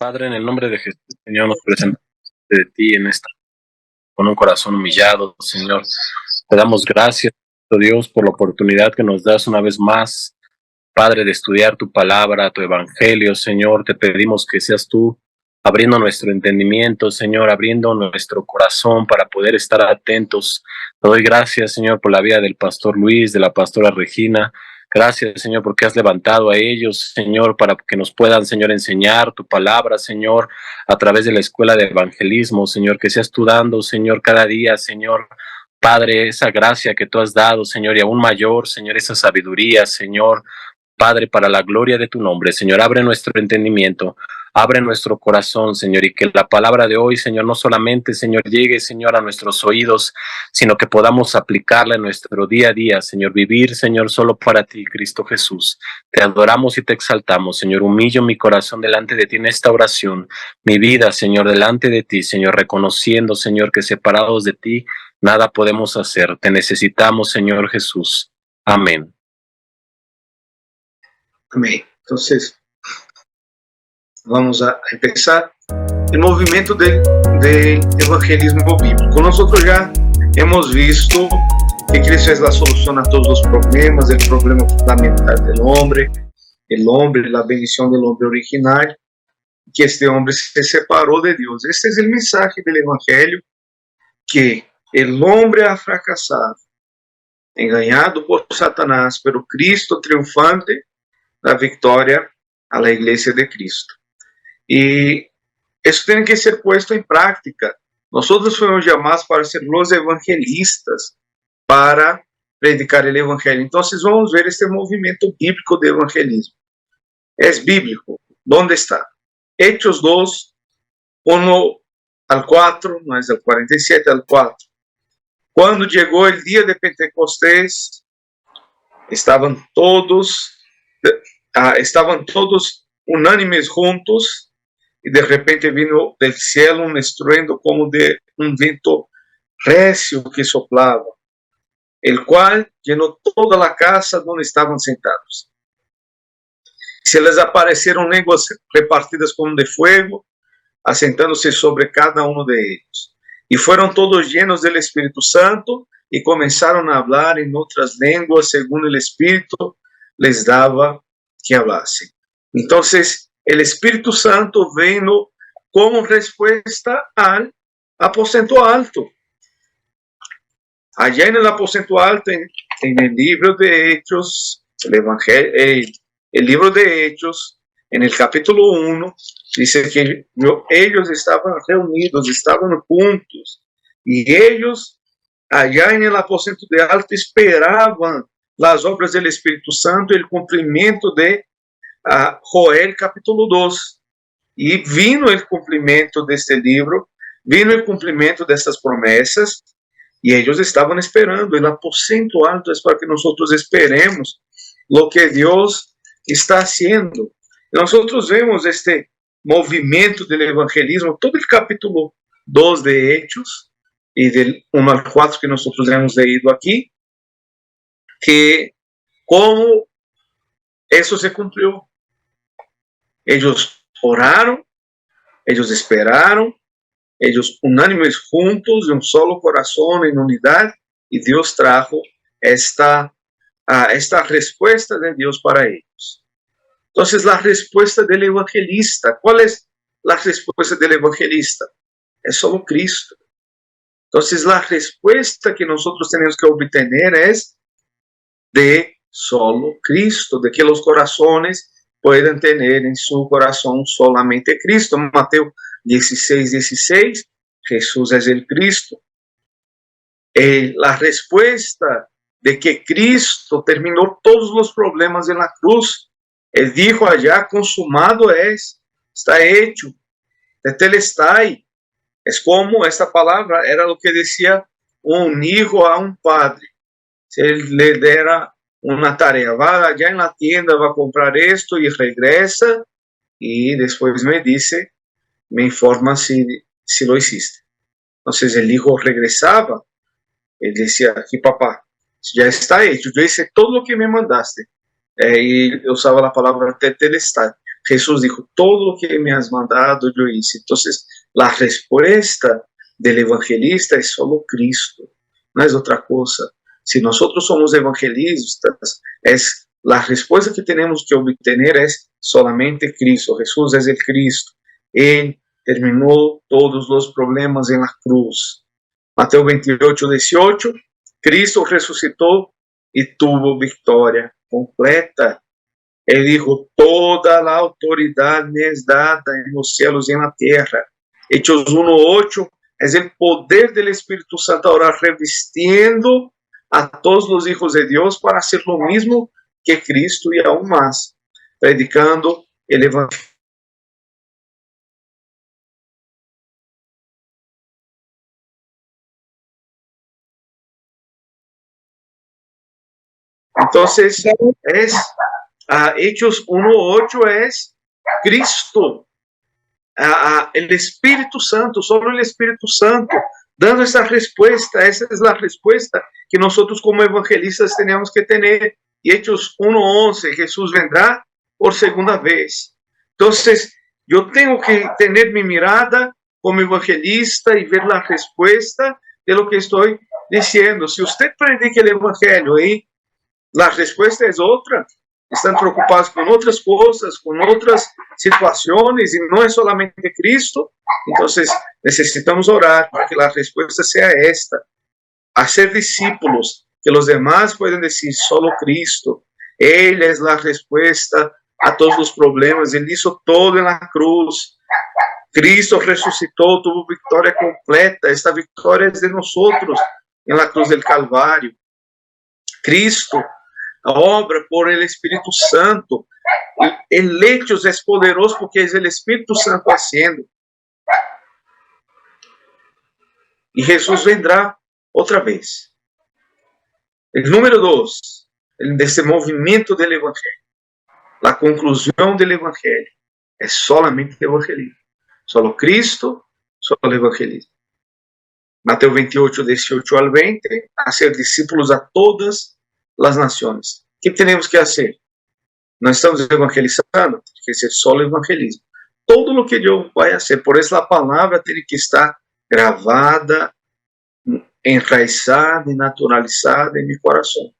Padre, en el nombre de Jesús, Señor, nos presentamos de ti en esta, con un corazón humillado, Señor. Te damos gracias, oh Dios, por la oportunidad que nos das una vez más, Padre, de estudiar tu palabra, tu evangelio, Señor. Te pedimos que seas tú abriendo nuestro entendimiento, Señor, abriendo nuestro corazón para poder estar atentos. Te doy gracias, Señor, por la vida del pastor Luis, de la pastora Regina. Gracias, Señor, porque has levantado a ellos, Señor, para que nos puedan, Señor, enseñar tu palabra, Señor, a través de la escuela de evangelismo, Señor, que seas tú dando, Señor, cada día, Señor, Padre, esa gracia que tú has dado, Señor, y aún mayor, Señor, esa sabiduría, Señor, Padre, para la gloria de tu nombre, Señor, abre nuestro entendimiento, abre nuestro corazón, Señor, y que la palabra de hoy, Señor, no solamente, Señor, llegue, Señor, a nuestros oídos, sino que podamos aplicarla en nuestro día a día, Señor, vivir, Señor, solo para ti, Cristo Jesús. Te adoramos y te exaltamos, Señor, humillo mi corazón delante de ti en esta oración, mi vida, Señor, delante de ti, Señor, reconociendo, Señor, que separados de ti, nada podemos hacer. Te necesitamos, Señor Jesús. Amén. Amém. Então, vamos a empezar el movimiento del evangelismo bíblico. Nosotros ya hemos visto que Cristo es la solución a todos los problemas, el problema fundamental del hombre, la bendición del hombre original, que este hombre se separó de Dios. Este es el mensaje del evangelio, que el hombre ha fracasado, engañado por Satanás, pero Cristo triunfante, da victoria a la iglesia de Cristo. Y eso tiene que ser puesto en práctica. Nosotros fuimos llamados para ser los evangelistas, para predicar el evangelio. Entonces vamos a ver este movimiento bíblico de evangelismo. Es bíblico. ¿Dónde está? Hechos 2, 1 al 4, no es del 47 al 4. Cuando llegó el día de Pentecostés, estaban todos unánimes juntos, y de repente vino del cielo un estruendo como de un viento recio que soplaba, el cual llenó toda la casa donde estaban sentados. Se les aparecieron lenguas repartidas como de fuego, asentándose sobre cada uno de ellos. Y fueron todos llenos del Espíritu Santo y comenzaron a hablar en otras lenguas según el Espíritu les daba que hablasen. Entonces, el Espíritu Santo vino como respuesta al aposento alto. Allá en el aposento alto, en el libro de Hechos, el libro de Hechos, en el capítulo 1, dice que ellos estaban reunidos, estaban juntos, y ellos allá en el aposento de alto esperaban las obras del Espíritu Santo y el cumplimiento de Joel capítulo 2. Y vino el cumplimiento de este libro, vino el cumplimiento de estas promesas, y ellos estaban esperando. El aposento alto es para que nosotros esperemos lo que Dios está haciendo. Nosotros vemos este movimiento del evangelismo, todo el capítulo 2 de Hechos, y del 1 al 4 que nosotros hemos leído aquí, que como eso se cumplió. Ellos oraron, ellos esperaron, ellos unánimes juntos, de un solo corazón, en unidad, y Dios trajo esta respuesta de Dios para ellos. Entonces, la respuesta del evangelista, ¿cuál es la respuesta del evangelista? Es solo Cristo. Entonces, la respuesta que nosotros tenemos que obtener es de solo Cristo, de que los corazones puedan tener en su corazón solamente Cristo. Mateo 16, 16, Jesús es el Cristo. La respuesta de que Cristo terminó todos los problemas en la cruz. Él dijo allá, consumado es, está hecho, tetelestai. Es como esta palabra era lo que decía un hijo a un padre. Si él le diera una tarea, va allá en la tienda, va a comprar esto y regresa y después me informa si lo hiciste. Entonces el hijo regresaba, él decía, aquí papá, ya está hecho, yo hice todo lo que me mandaste. Y usaba la palabra tetelestai. Jesús dijo, todo lo que me has mandado yo hice. Entonces, la respuesta del evangelista es solo Cristo, no es otra cosa. Si nosotros somos evangelistas, es la respuesta que tenemos que obtener es solamente Cristo. Jesús es el Cristo. Él terminó todos los problemas en la cruz. Mateo 28, 18, Cristo resucitó y tuvo victoria completa. Él dijo, toda la autoridad me es dada en los cielos y en la tierra. Hechos 1:8 es el poder del Espíritu Santo ahora revistiendo a todos los hijos de Dios para hacer lo mismo que Cristo y aún más, predicando el Evangelio. Entonces, Hechos 1:8 es Cristo, el Espíritu Santo, solo el Espíritu Santo, dando esa respuesta. Esa es la respuesta que nosotros como evangelistas tenemos que tener. Y Hechos 1:11, Jesús vendrá por segunda vez. Entonces, yo tengo que tener mi mirada como evangelista y ver la respuesta de lo que estoy diciendo. Si usted predica el evangelio y la respuesta es otra, están preocupados con otras cosas, con otras situaciones, y no es solamente Cristo, entonces necesitamos orar para que la respuesta sea esta: hacer discípulos, que los demás puedan decir solo Cristo. Él es la respuesta a todos los problemas, Él hizo todo en la cruz. Cristo resucitó, tuvo victoria completa. Esta victoria es de nosotros en la cruz del Calvario. Cristo obra por el Espíritu Santo. El Hechos es poderoso porque es el Espíritu Santo haciendo. Y Jesús vendrá otra vez. El número 2, de este movimiento del Evangelio, la conclusión del Evangelio, es solamente evangelismo. Solo Cristo, solo evangelismo. Mateo 28, 18 al 20, hacer discípulos a todas las naciones. ¿Qué tenemos que hacer? No estamos evangelizando, tiene que ser solo evangelismo. Todo lo que yo voy a hacer, por eso la palabra tiene que estar gravada, enraizada y naturalizada en mi corazón.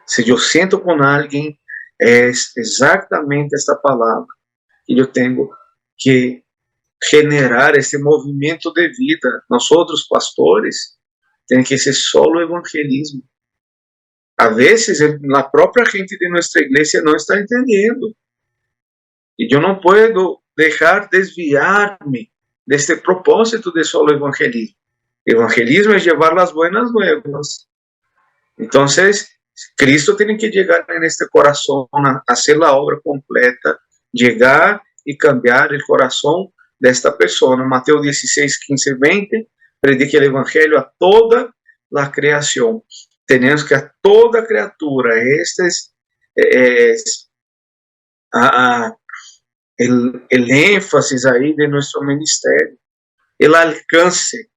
Si yo siento con alguien, es exactamente esta palabra que yo tengo que generar, este movimiento de vida. Nosotros, pastores, tiene que ser solo evangelismo. A veces la propia gente de nuestra iglesia no está entendiendo. Y yo no puedo dejar desviarme de este propósito de solo evangelismo. Evangelismo es llevar las buenas nuevas. Entonces, Cristo tiene que llegar en este corazón a hacer la obra completa, llegar y cambiar el corazón de esta persona. Mateo 16, 15, 20, predique el evangelio a toda la creación. Tenemos que a toda criatura, este es el énfasis ahí de nuestro ministerio, el alcance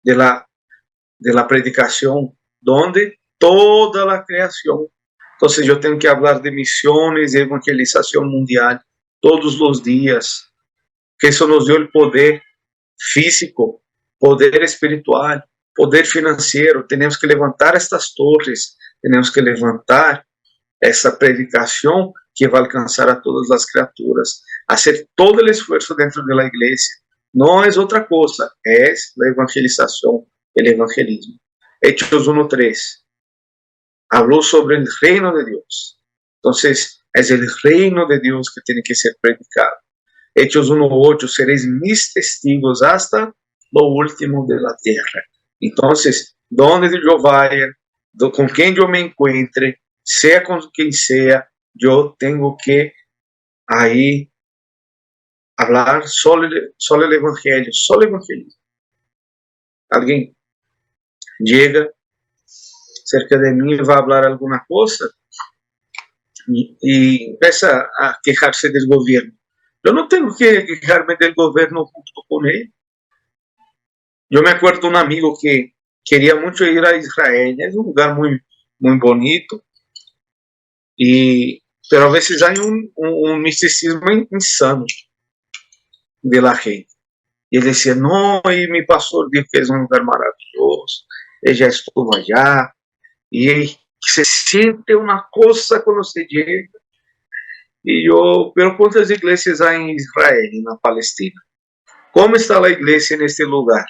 de la predicación, donde toda la creación. Entonces yo tengo que hablar de misiones, de evangelización mundial todos los días, que eso nos dio el poder físico, poder espiritual, poder financiero. Tenemos que levantar estas torres, tenemos que levantar essa predicação que vai alcançar a todas as criaturas, hacer todo o esforço dentro da igreja. Não é outra coisa, é a evangelização, o evangelismo. Hechos 1:3 falou sobre o reino de Deus. Então, é o reino de Deus que tem que ser predicado. Hechos 1:8, seréis mis testigos hasta lo último de la tierra. Então, donde eu vaya, com quem eu me encuentre, sea con quien sea, yo tengo que ahí hablar solo el evangelio, solo el evangelio. Alguien llega cerca de mí y va a hablar alguna cosa y empieza a quejarse del gobierno. Yo no tengo que quejarme del gobierno junto con él. Yo me acuerdo de un amigo que quería mucho ir a Israel, es un lugar muy, muy bonito. Pero a veces hay un misticismo insano de la gente. Y él decía, no, y mi pastor dijo que es un lugar maravilloso, él ya estuvo allá, y se siente una cosa cuando se llega. Y yo, pero ¿cuántas iglesias hay en Israel, en la Palestina? ¿Cómo está la iglesia en este lugar?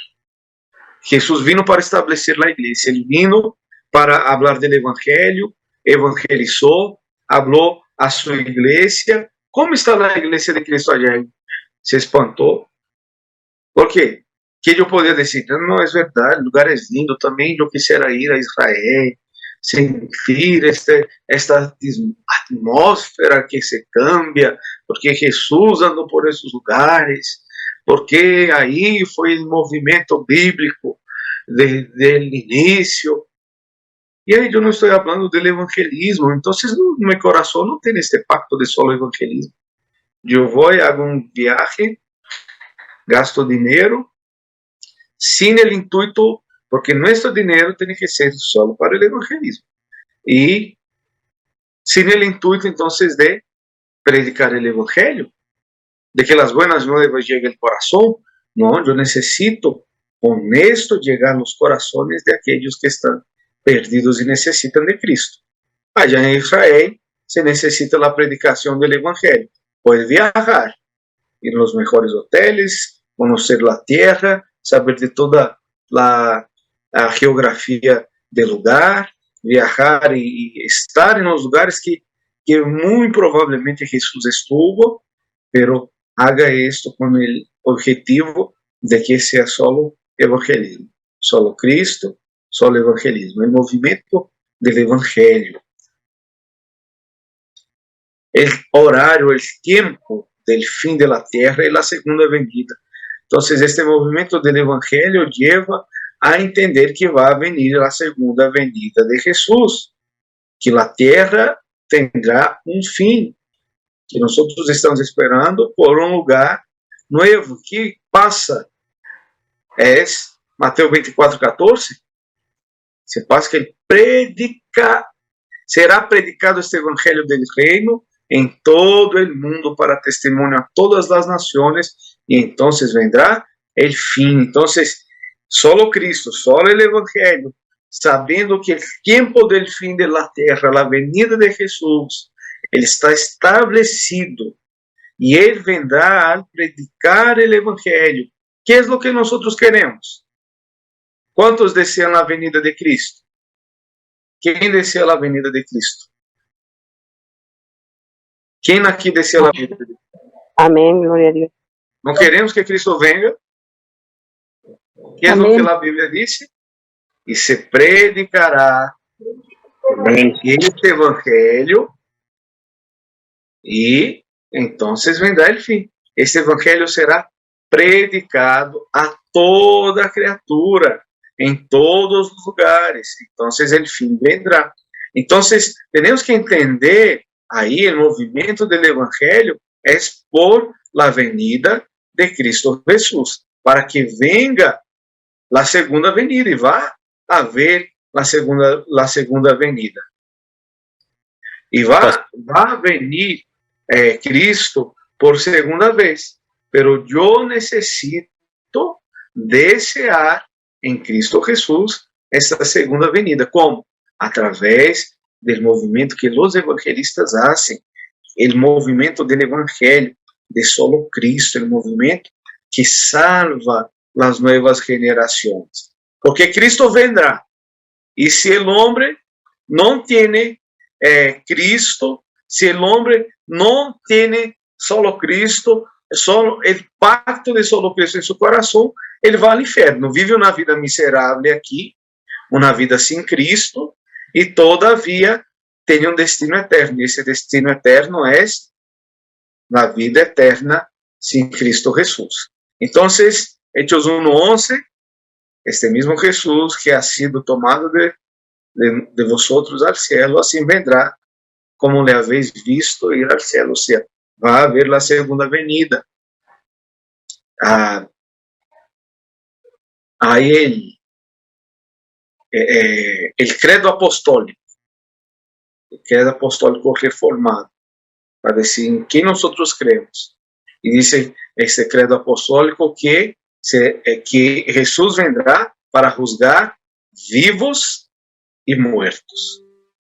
Jesús vino para establecer la iglesia, él vino para hablar del evangelio, evangelizó, habló a su iglesia. ¿Cómo está la iglesia de Cristo allá? Se espantó. ¿Por qué? Que yo podía decir, no, es verdad, el lugar es lindo, también yo quisiera ir a Israel, sentir esta atmósfera que se cambia, porque Jesús andou por esos lugares, porque ahí fue el movimiento bíblico desde el inicio. Y ahí yo no estoy hablando del evangelismo, entonces mi corazón no tiene este pacto de solo evangelismo. Yo voy, hago un viaje, gasto dinero, sin el intuito, porque nuestro dinero tiene que ser solo para el evangelismo. Y sin el intuito entonces de predicar el evangelio, de que las buenas nuevas lleguen al corazón. No, yo necesito con esto llegar a los corazones de aquellos que están perdidos y necesitan de Cristo. Allá en Israel se necesita la predicación del evangelio. Puede viajar, ir a los mejores hoteles, conocer la tierra, saber de toda la geografía del lugar, viajar y estar en los lugares que muy probablemente Jesús estuvo, pero haga esto con el objetivo de que sea solo evangelismo, solo Cristo, solo evangelismo, el movimiento del evangelio. El horario, el tiempo del fin de la tierra y la segunda venida. Entonces, este movimiento del evangelio lleva a entender que va a venir la segunda venida de Jesús, que la tierra tendrá un fin, que nosotros estamos esperando por un lugar nuevo. ¿Qué pasa? Es Mateo 24:14. Se pasa que ele será predicado este evangelio del reino en todo el mundo para testimonio a todas las naciones, y entonces vendrá el fin. Entonces, solo Cristo, solo el evangelio, sabiendo que el tiempo del fin de la tierra, la venida de Jesús, ele está establecido, y él vendrá al predicar el evangelio. ¿Qué es lo que nosotros queremos? ¿Cuántos desean la venida de Cristo? ¿Quién desea la venida de Cristo? ¿Quién aquí desea la venida de Cristo? Amén, gloria a Dios. ¿No queremos que Cristo venga? ¿Qué es lo que la Biblia dice? Y se predicará este evangelio, y entonces vendrá el fin. Este evangelio será predicado a toda criatura, en todos los lugares. Entonces el fin vendrá. Entonces tenemos que entender ahí el movimiento del evangelio es por la venida de Cristo Jesús, para que venga la segunda venida, y va a haber la segunda venida. Y va a venir Cristo por segunda vez, pero yo necesito desear en Cristo Jesús esta segunda venida. ¿Cómo? A través del movimiento que los evangelistas hacen, el movimiento del evangelio, de solo Cristo, el movimiento que salva las nuevas generaciones. Porque Cristo vendrá, y si el hombre no tiene Cristo, si el hombre no tiene solo Cristo, solo el pacto de solo Cristo en su corazón, ele vai ao inferno, vive uma vida miserável aqui, uma vida sem Cristo, e todavia tem um destino eterno. E esse destino eterno é a vida eterna sem Cristo Jesus. Então, Hechos 1:11, este mesmo Jesus que ha sido tomado de vosotros al cielo, assim vendrá, como le habéis visto ir al cielo. O sea, va a haber la segunda venida. Aí el credo apostólico reformado, para decir en qué nosotros creemos. Y dice este credo apostólico que Jesús vendrá para juzgar vivos y muertos.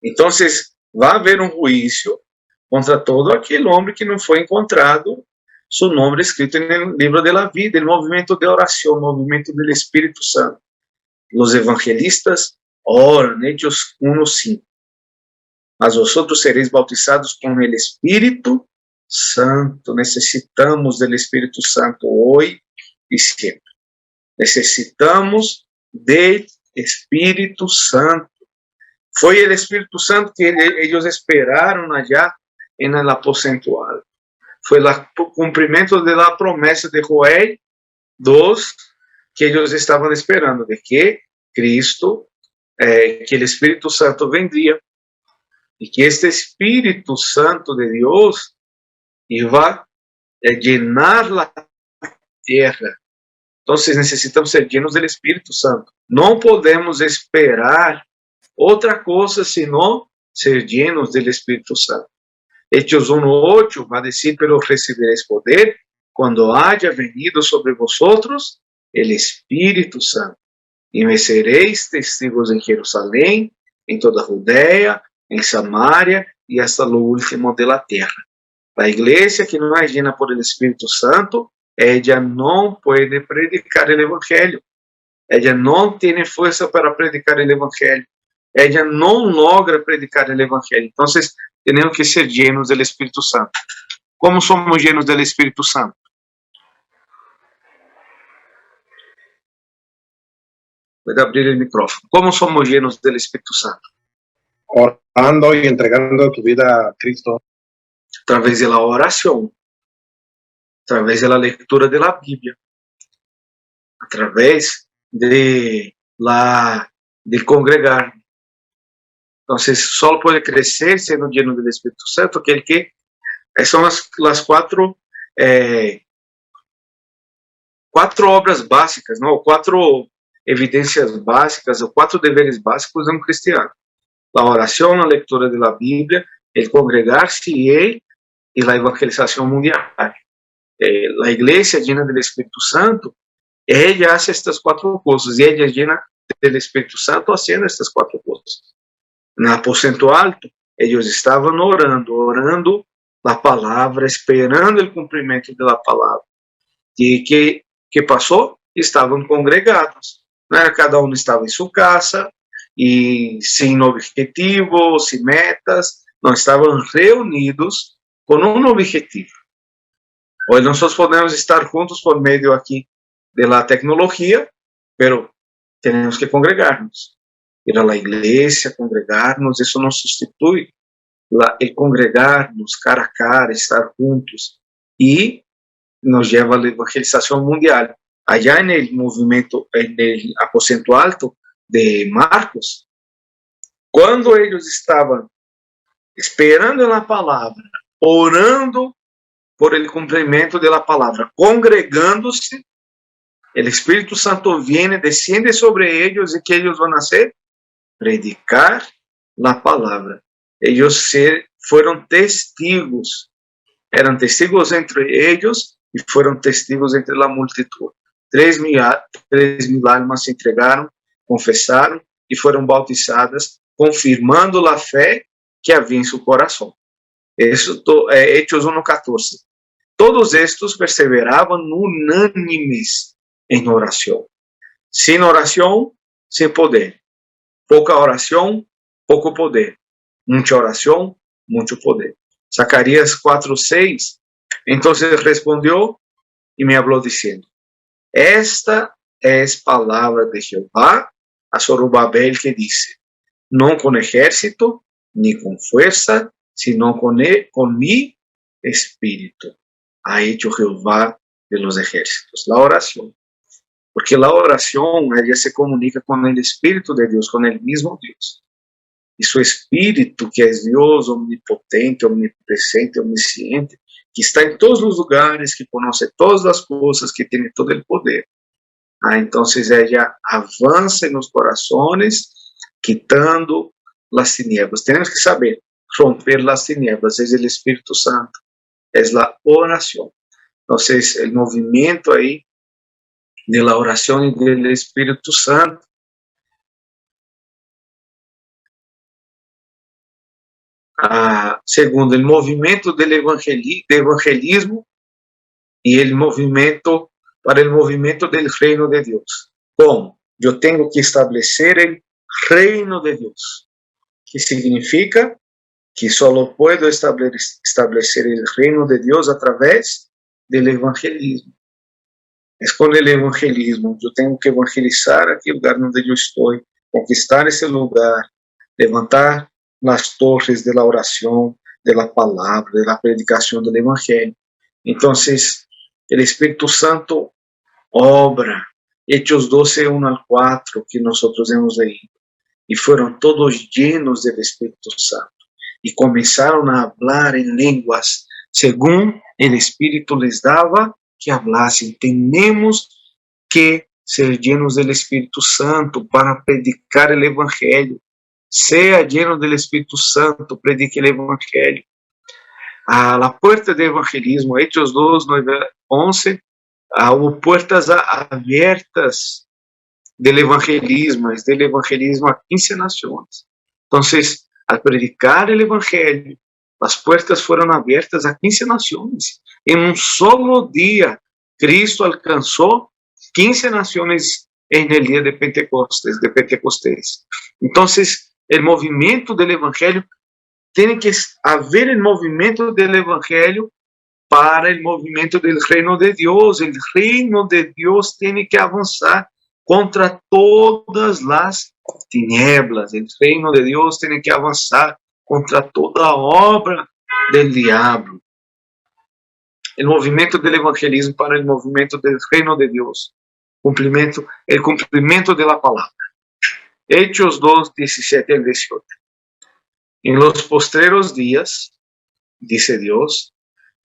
Entonces, va a haber un juicio contra todo aquel hombre que no fue encontrado su nombre escrito en el libro de la vida, el movimiento de oración, el movimiento del Espíritu Santo. Los evangelistas oran, Hechos 1:5. Mas vosotros seréis bautizados con el Espíritu Santo. Necesitamos del Espíritu Santo hoy y siempre. Necesitamos del Espíritu Santo. Foi o Espírito Santo que eles esperaram allá no aposento alto. Foi o cumprimento da promessa de Joel 2 que eles estavam esperando, de que Cristo, que o Espírito Santo vendria e que este Espírito Santo de Deus iba a llenar a terra. Então, necessitamos ser llenos do Espírito Santo. Não podemos esperar outra coisa senão ser llenos do Espírito Santo. Hechos 1:8 vai dizer: pero recibiréis poder quando haya venido sobre vosotros el Espírito Santo, e me sereis testigos em Jerusalém, em toda a Judéia, em Samaria e hasta lo último de la terra. A igreja que não é llena por el Espírito Santo, ella não pode predicar o Evangelho. Ella não tem força para predicar o Evangelho. Ella não logra predicar o Evangelho. Então, temos que ser llenos do Espírito Santo. Como somos llenos do Espírito Santo? Pode abrir o micrófono. Como somos llenos do Espírito Santo? Orando y entregando tu vida a Cristo. A través da oração, a través da leitura da Bíblia, a través de congregar. Então, só pode crescer sendo lleno do Espírito Santo aquele que são as quatro obras básicas, não? Quatro evidências básicas, ou quatro deveres básicos de um cristiano: a oração, a leitura da Bíblia, o congregar-se e a evangelização mundial. A igreja llena do Espírito Santo, ela faz estas quatro coisas, e ela llena do Espírito Santo fazendo estas quatro coisas. No aposento alto, eles estavam orando a palavra, esperando o cumprimento da palavra. E que passou? Estavam congregados. Cada um estava em sua casa, e sem objetivo, sem metas, não estavam reunidos com um objetivo. Hoje nós podemos estar juntos por meio aqui da tecnologia, mas temos que congregar-nos. Ir à igreja, congregar-nos, isso não substitui o congregar-nos cara a cara, estar juntos, e nos leva à evangelização mundial. Allá no movimento, no aposento alto de Marcos, quando eles estavam esperando a palavra, orando por el cumprimento da palavra, congregando-se, o Espírito Santo vem, desciende sobre eles, e que eles vão fazer? Predicar a palavra. Eles foram testigos, eram testigos entre eles e foram testigos entre a multitud. 3.000 almas se entregaram, confessaram e foram bautizadas, confirmando a fé que havia em seu coração. Isso é Hechos 1:14. Todos estes perseveravam unânimes em oração. Sem oração, sem poder. Pouca oração, pouco poder. Muita oração, muito poder. Zacarias 4:6. Então respondeu e me falou dizendo: esta é a palavra de Jeová a Zorobabel, que disse: não com exército, nem com força, sino com mi espírito. Ha hecho Jeová de los ejércitos. La oración. Porque la oración, ella se comunica con el Espíritu de Dios, con el mismo Dios. Y su Espíritu, que es Dios omnipotente, omnipresente, omnisciente, que está en todos los lugares, que conoce todas las cosas, que tiene todo el poder. Entonces ella avanza en los corazones, quitando las tinieblas. Tenemos que saber, romper las tinieblas, es el Espíritu Santo, es la oración. Entonces, el movimiento ahí de la oración y del Espíritu Santo segundo, el movimiento del evangelismo y el movimiento para el movimiento del reino de Dios. ¿Cómo? Yo tengo que establecer el reino de Dios, que significa que solo puedo establecer el reino de Dios a través del evangelismo. Es con el evangelismo. Yo tengo que evangelizar aquel lugar donde yo estoy, conquistar ese lugar, levantar las torres de la oración, de la palabra, de la predicación del evangelio. Entonces, el Espíritu Santo obra. Hechos 12, 1 al 4, que nosotros hemos leído. Y fueron todos llenos del Espíritu Santo. Y comenzaron a hablar en lenguas, según el Espíritu les daba que hablasen. Tenemos que ser llenos del Espíritu Santo para predicar el Evangelio. Sea lleno del Espíritu Santo, predique el Evangelio. A la puerta del evangelismo, Hechos 2, 9, 11, hubo puertas abiertas del evangelismo a 15 naciones. Entonces, al predicar el Evangelio, las puertas fueron abiertas a 15 naciones. En un solo día, Cristo alcanzó 15 naciones en el día de Pentecostés. Entonces, el movimiento del Evangelio, tiene que haber el movimiento del Evangelio para el movimiento del reino de Dios. El reino de Dios tiene que avanzar contra todas las tinieblas. El reino de Dios tiene que avanzar contra toda obra del diablo. El movimiento del evangelismo para el movimiento del reino de Dios. El cumplimiento de la palabra. Hechos 2, 17 al 18. En los postreros días, dice Dios,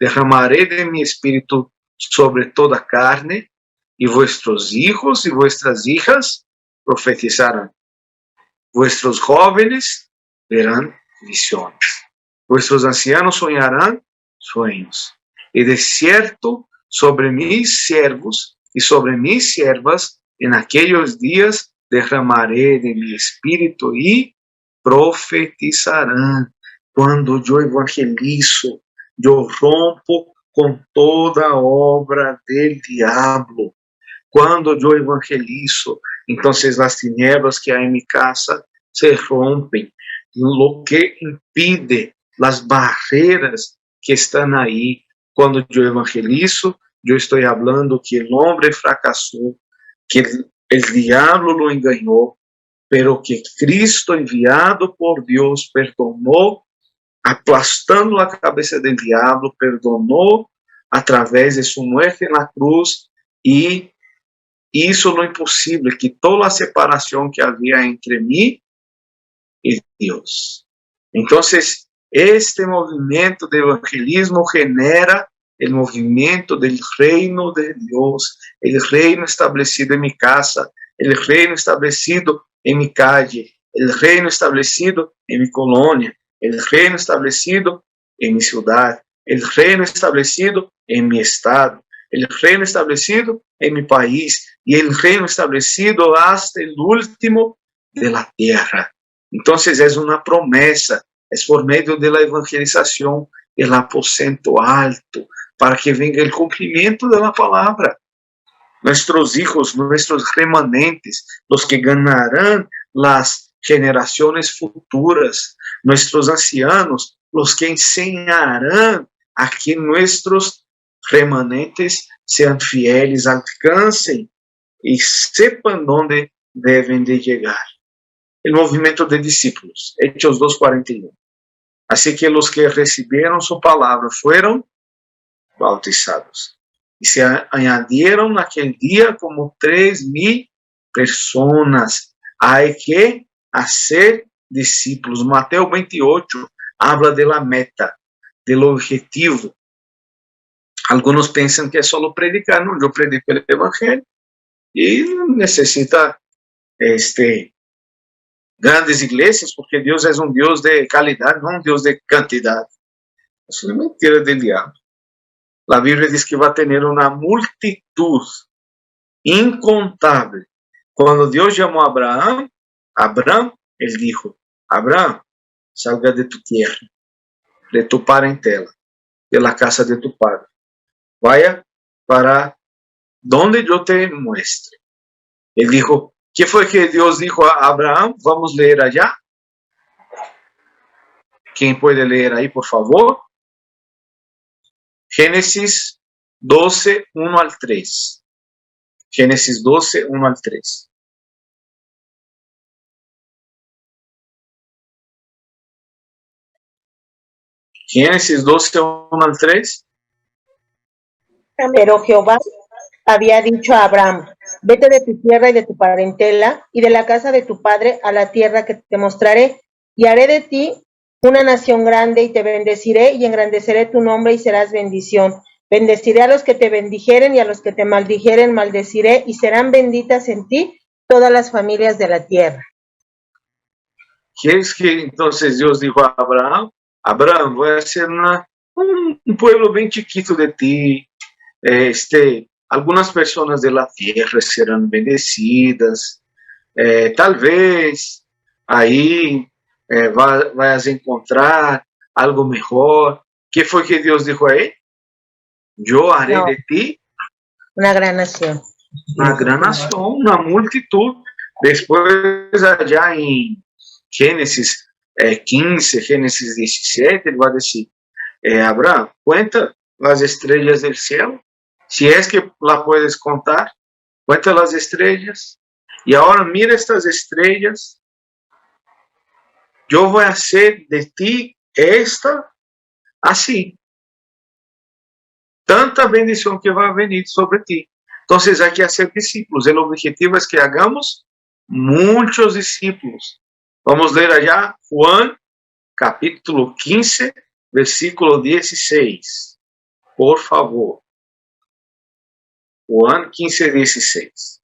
derramaré de mi espíritu sobre toda carne, y vuestros hijos y vuestras hijas profetizarán. Vuestros jóvenes verán visiones. Vuestros ancianos soñarán sueños. Y de cierto, sobre mis siervos y sobre mis siervas, en aquellos días derramaré de mi espíritu y profetizarán. Cuando yo evangelizo, yo rompo con toda obra del diablo. Cuando yo evangelizo, entonces las tinieblas que hay en mi casa se rompen. Lo que impide las barreras que están ahí. Cuando yo evangelizo, yo estoy hablando que el hombre fracasó, que el diablo lo engañó, pero que Cristo, enviado por Dios, perdonó, aplastando la cabeza del diablo, perdonó a través de su muerte en la cruz y hizo lo imposible, quitó la separación que había entre mí y Dios. Entonces, este movimiento de evangelismo genera el movimiento del reino de Dios, el reino establecido en mi casa, el reino establecido en mi calle, el reino establecido en mi colonia, el reino establecido en mi ciudad, el reino establecido en mi estado, el reino establecido en mi país y el reino establecido hasta el último de la tierra. Entonces es una promesa, es por medio de la evangelización, el aposento alto, para que venga el cumplimiento de la palabra. Nuestros hijos, nuestros remanentes, los que ganarán las generaciones futuras, nuestros ancianos, los que enseñarán a que nuestros remanentes sean fieles, alcancen y sepan dónde deben de llegar. El movimiento de discípulos, Hechos 2:41. Así que los que recibieron su palabra fueron bautizados. Y se añadieron aquel día como 3,000 personas. Hay que hacer discípulos. Mateo 28 habla de la meta, del objetivo. Algunos piensan que es solo predicar. No, yo predico el evangelio y necesita grandes iglesias, porque Dios es un Dios de calidad, no un Dios de cantidad. Eso es mentira del diablo. La Biblia dice que va a tener una multitud incontable. Cuando Dios llamó a Abraham, él dijo, Abraham, salga de tu tierra, de tu parentela, de la casa de tu padre. Vaya para donde yo te muestre. Él dijo, ¿qué fue que Dios dijo a Abraham? Vamos a leer allá. ¿Quién puede leer ahí, por favor? Génesis 12, 1 al 3. Génesis 12, 1 al 3. Génesis 12, 1 al 3. Pero Jehová había dicho a Abraham, vete de tu tierra y de tu parentela y de la casa de tu padre a la tierra que te mostraré, y haré de ti una nación grande y te bendeciré y engrandeceré tu nombre y serás bendición. Bendeciré a los que te bendijeren y a los que te maldijeren maldeciré, y serán benditas en ti todas las familias de la tierra. ¿Qué es que entonces Dios dijo a Abraham? Abraham, voy a hacer un pueblo bien chiquito de ti. Algunas personas de la tierra serán bendecidas. Tal vez ahí vayas a encontrar algo mejor. ¿Qué fue que Dios dijo a él? Yo haré de ti una gran nación. Una gran nación, una multitud. Después allá en Génesis 15, Génesis 17, él va a decir, Abraham, cuenta las estrellas del cielo, si es que la puedes contar, cuenta las estrellas, y ahora mira estas estrellas, yo voy a hacer de ti esta así, tanta bendición que va a venir sobre ti. Entonces hay que hacer discípulos, el objetivo es que hagamos muchos discípulos. Vamos a leer allá Juan, capítulo 15, versículo 16. Por favor. Juan 15, 16.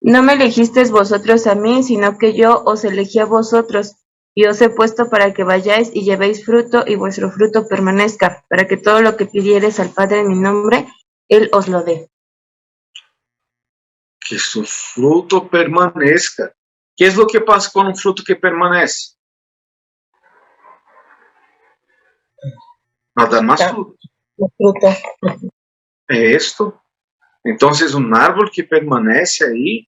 No me elegisteis vosotros a mí, sino que yo os elegí a vosotros, y os he puesto para que vayáis y llevéis fruto, y vuestro fruto permanezca, para que todo lo que pidiereis al Padre en mi nombre, Él os lo dé. Que su fruto permanezca. ¿Qué es lo que pasa con un fruto que permanece? Va a dar más fruto. Esto. Entonces, un árbol que permanece ahí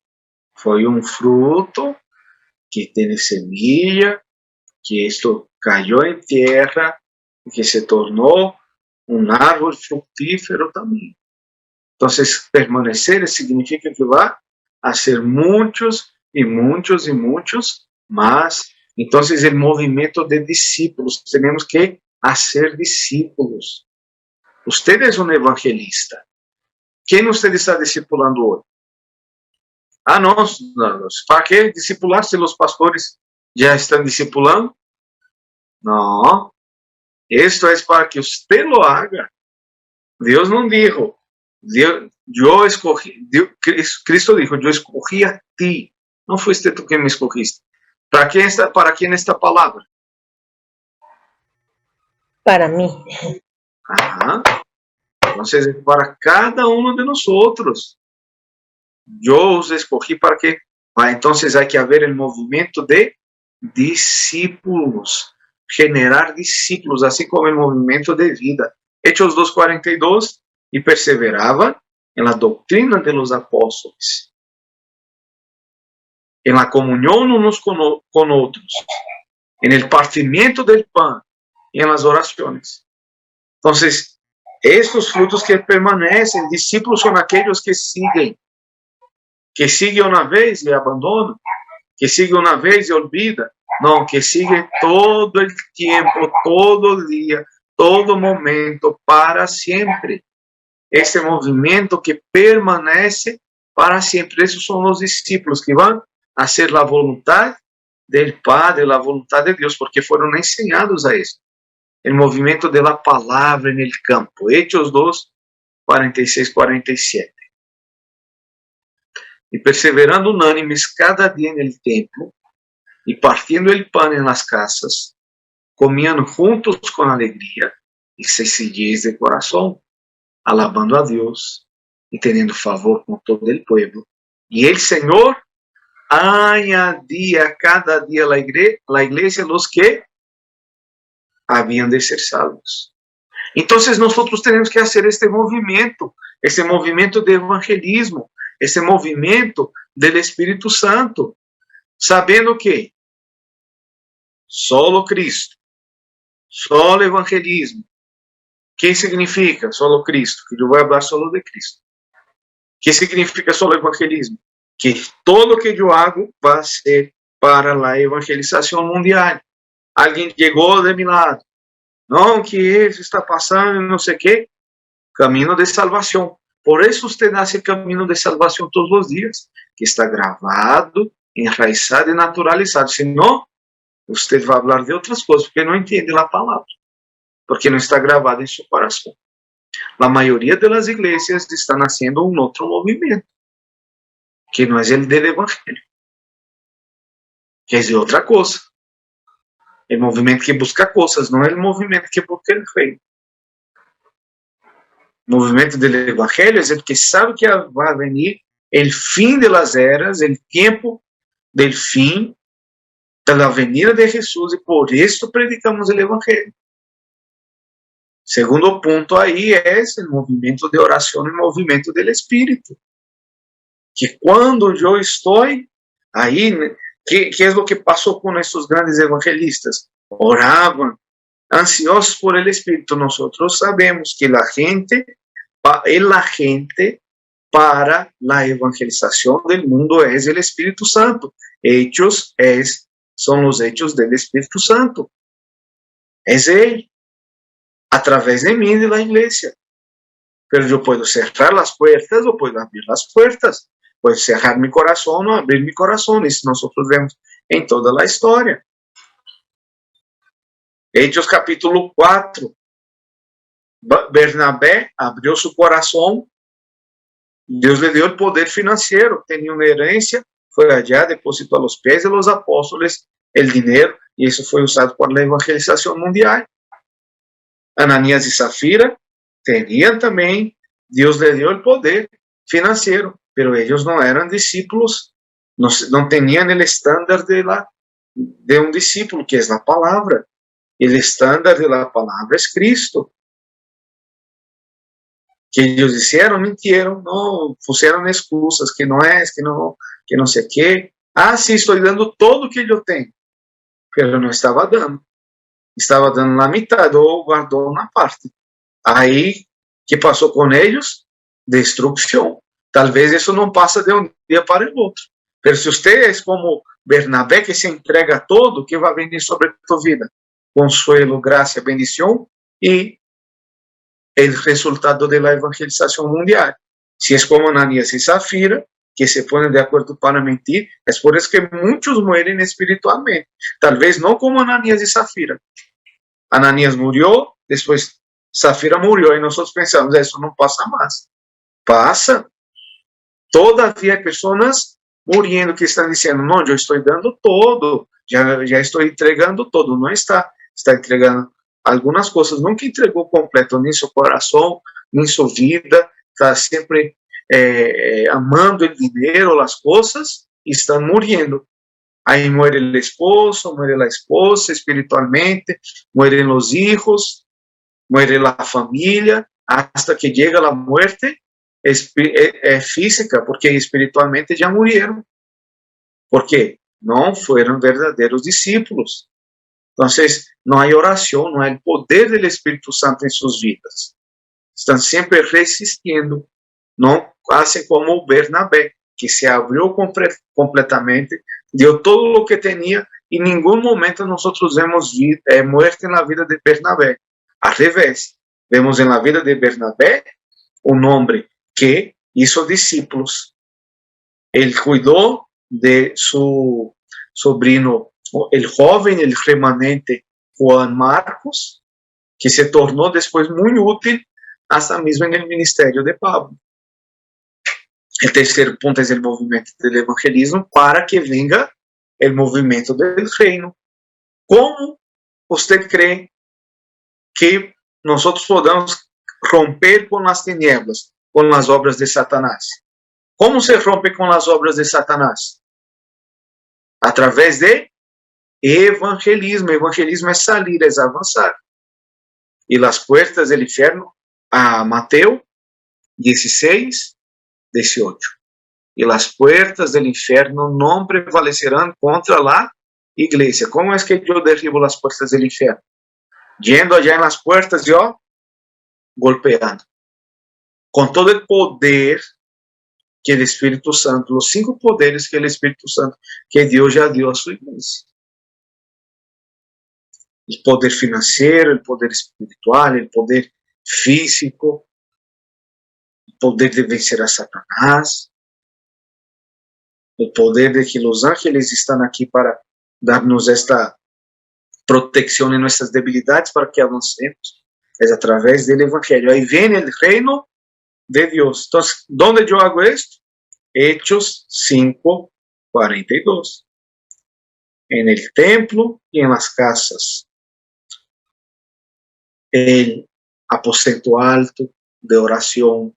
fue un fruto que tiene semilla, que esto cayó en tierra y que se tornó un árbol fructífero también. Entonces, permanecer significa que va a ser muchos y muchos y muchos más. Entonces, el movimiento de discípulos, tenemos que hacer discípulos. Usted es un evangelista. ¿Quién usted está discipulando hoy? Ah, no, ¿para qué discipular si los pastores ya están discipulando? No, esto es para que usted lo haga. Dios no dijo, yo escogí, Cristo dijo, yo escogí a ti. No fuiste tú quien me escogiste. ¿Para quién esta palabra? Para mí. Ajá. Entonces, para cada uno de nosotros. Yo os escogí para que... Entonces hay que haber el movimiento de discípulos. Generar discípulos, así como el movimiento de vida. Hechos 2:42, y perseveraban en la doctrina de los apóstoles, en la comunión unos con otros, en el partimiento del pan y en las oraciones. Entonces, estos frutos que permanecen, discípulos son aquellos que siguen una vez y abandonan, que sigue una vez y olvida. No, que sigue todo el tiempo, todo el día, todo momento, para siempre. Este movimiento que permanece para siempre. Esos son los discípulos que van a hacer la voluntad del Padre, la voluntad de Dios, porque fueron enseñados a eso. El movimiento de la palabra en el campo. Hechos 2, 46, 47. y perseverando unánimes cada día en el templo, y partiendo el pan en las casas, comían juntos con alegría y sencillez de corazón, alabando a Dios y teniendo favor con todo el pueblo. Y el Señor añadía cada día a la iglesia los que habían de ser salvos. Entonces nosotros tenemos que hacer este movimiento de evangelismo, este movimiento del Espíritu Santo, sabiendo que solo Cristo, solo evangelismo. ¿Qué significa solo Cristo? Que yo voy a hablar solo de Cristo. ¿Qué significa solo evangelismo? Que todo lo que yo hago va a ser para la evangelización mundial. Alguien llegó de mi lado. No, que eso está pasando, no sé qué. Camino de salvación. Por eso usted hace el camino de salvación todos los días, que está grabado, enraizado y naturalizado. Si no, usted va a hablar de otras cosas porque no entiende la palabra, porque no está grabada en su corazón. La mayoría de las iglesias están haciendo un otro movimiento, que no es el del evangelio, que es de otra cosa. El movimiento que busca cosas, no el movimiento que busca el reino. El movimiento del evangelio es el que sabe que va a venir el fin de las eras, el tiempo del fin de la venida de Jesús, y por eso predicamos el evangelio. Segundo punto ahí es el movimiento de oración, el movimiento del Espíritu. Que cuando yo estoy ahí, ¿qué es lo que pasó con estos grandes evangelistas? Oraban, ansiosos por el Espíritu. Nosotros sabemos que la gente para la evangelización del mundo es el Espíritu Santo. Hechos son los hechos del Espíritu Santo. Es Él, a través de mí, de la iglesia. Pero yo puedo cerrar las puertas o puedo abrir las puertas. Puedo cerrar mi corazón o abrir mi corazón. Eso nosotros vemos en toda la historia. Hechos capítulo 4. Bernabé abrió su corazón. Dios le dio el poder financiero. Tenía una herencia. Fue allá, depositó a los pies de los apóstoles el dinero. Y eso fue usado para la evangelización mundial. Ananías y Zafira tenían también, Dios le dio el poder financiero, pero ellos no eran discípulos, no tenían el estándar de un discípulo, que es la palabra. El estándar de la palabra es Cristo. Que ellos hicieron, mintieron, no, pusieron excusas, que no es, que no sé qué. Ah, sí, estoy dando todo lo que yo tengo, pero no estaba dando. Estaba dando la mitad o guardó una parte. Ahí, ¿qué pasó con ellos? Destrucción. Tal vez eso no pasa de un día para el otro. Pero si usted es como Bernabé, que se entrega todo, ¿qué va a venir sobre tu vida? Consuelo, gracia, bendición y el resultado de la evangelización mundial. Si es como Ananías y Zafira, que se ponen de acuerdo para mentir, es por eso que muchos mueren espiritualmente. Tal vez no como Ananías y Zafira. Ananías murió, después Zafira murió y nosotros pensamos, eso no pasa más. Pasa. Todavía hay personas muriendo que están diciendo, no, yo estoy dando todo, ya estoy entregando todo. No está entregando algunas cosas, nunca entregó completo, ni su corazón, ni su vida, está siempre amando el dinero, las cosas, y están muriendo. Ahí muere el esposo, muere la esposa espiritualmente, mueren los hijos, muere la familia, hasta que llega la muerte física, porque espiritualmente ya murieron. Porque no fueron verdaderos discípulos. Entonces, no hay oración, no hay el poder del Espíritu Santo en sus vidas. Están siempre resistiendo, no hacen como Bernabé, que se abrió completamente, dio todo lo que tenía, y en ningún momento nosotros vemos muerte en la vida de Bernabé. Al revés, vemos en la vida de Bernabé un hombre que hizo discípulos. Él cuidó de su sobrino, el joven, el remanente Juan Marcos, que se tornó después muy útil hasta mismo en el ministerio de Pablo. El tercer punto es el movimiento del evangelismo para que venga el movimiento del reino. ¿Cómo usted cree que nosotros podamos romper con las tinieblas, con las obras de Satanás? ¿Cómo se rompe con las obras de Satanás? A través de evangelismo. Evangelismo es salir, es avanzar. Y las puertas del infierno, a Mateo 16, 18. Y las puertas del infierno no prevalecerán contra la iglesia. ¿Cómo es que yo derribo las puertas del infierno? Yendo allá en las puertas, yo golpeando. Con todo el poder que el Espíritu Santo, los 5 poderes que el Espíritu Santo, que Dios ya dio a su iglesia. El poder financiero, el poder espiritual, el poder físico, el poder de vencer a Satanás, el poder de que los ángeles están aquí para darnos esta protección en nuestras debilidades para que avancemos. Es a través del Evangelio. Ahí viene el reino de Dios. Entonces, ¿dónde yo hago esto? Hechos 5, 42. En el templo y en las casas. El aposento alto de oración.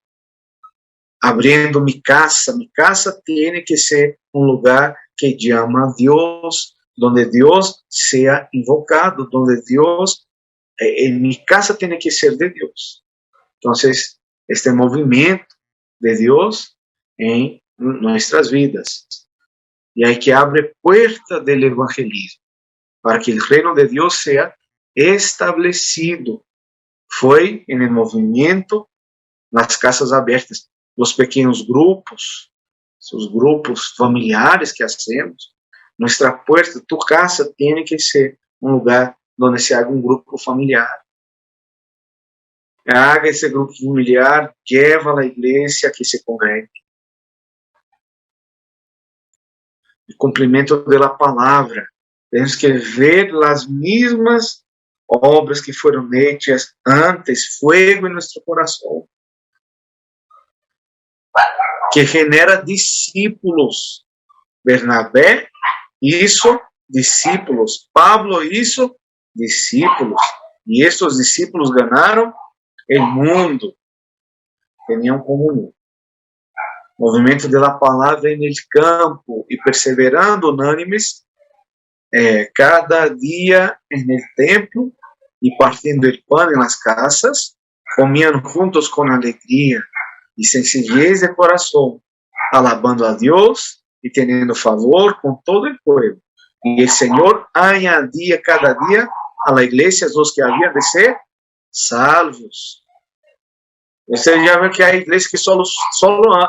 Abriendo mi casa. Mi casa tiene que ser un lugar que llama a Dios, donde Dios sea invocado, donde Dios, en mi casa tiene que ser de Dios. Entonces, este movimiento de Dios en nuestras vidas. Y hay que abrir puerta del evangelismo para que el reino de Dios sea establecido. Fue en el movimiento, las casas abiertas, los pequeños grupos, esos grupos familiares que hacemos. Nuestra puerta, tu casa tiene que ser un lugar donde se haga un grupo familiar. Haga esse grupo familiar, lleva a la iglesia que se congregue. El cumprimento de la palabra. Temos que ver las mismas obras que fueron hechas antes, fuego en nuestro corazón, que genera discípulos. Bernabé hizo discípulos, Pablo hizo discípulos, y estos discípulos ganaron el mundo. Tenían comunión. Movimento de la palavra en el campo y perseverando unánimes cada día en el templo y partiendo el pan en las casas, comían juntos con alegría y sencillez de corazón, alabando a Dios y teniendo favor con todo el pueblo. Y el Señor añadía cada día a la iglesia los que habían de ser salvos. Ustedes ya ven que hay iglesias que solo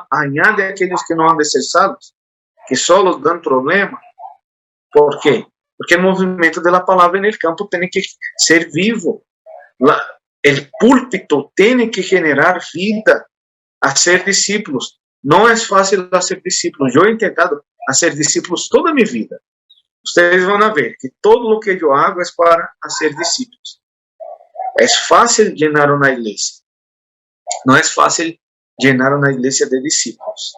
añade a aquellos que no han de ser salvos, que solo dan problema. ¿Por qué? Porque el movimiento de la palabra en el campo tiene que ser vivo. El púlpito tiene que generar vida, hacer discípulos. No es fácil hacer discípulos. Yo he intentado hacer discípulos toda mi vida. Ustedes van a ver que todo lo que yo hago es para hacer discípulos. Es fácil llenar una iglesia. No es fácil llenar una iglesia de discípulos.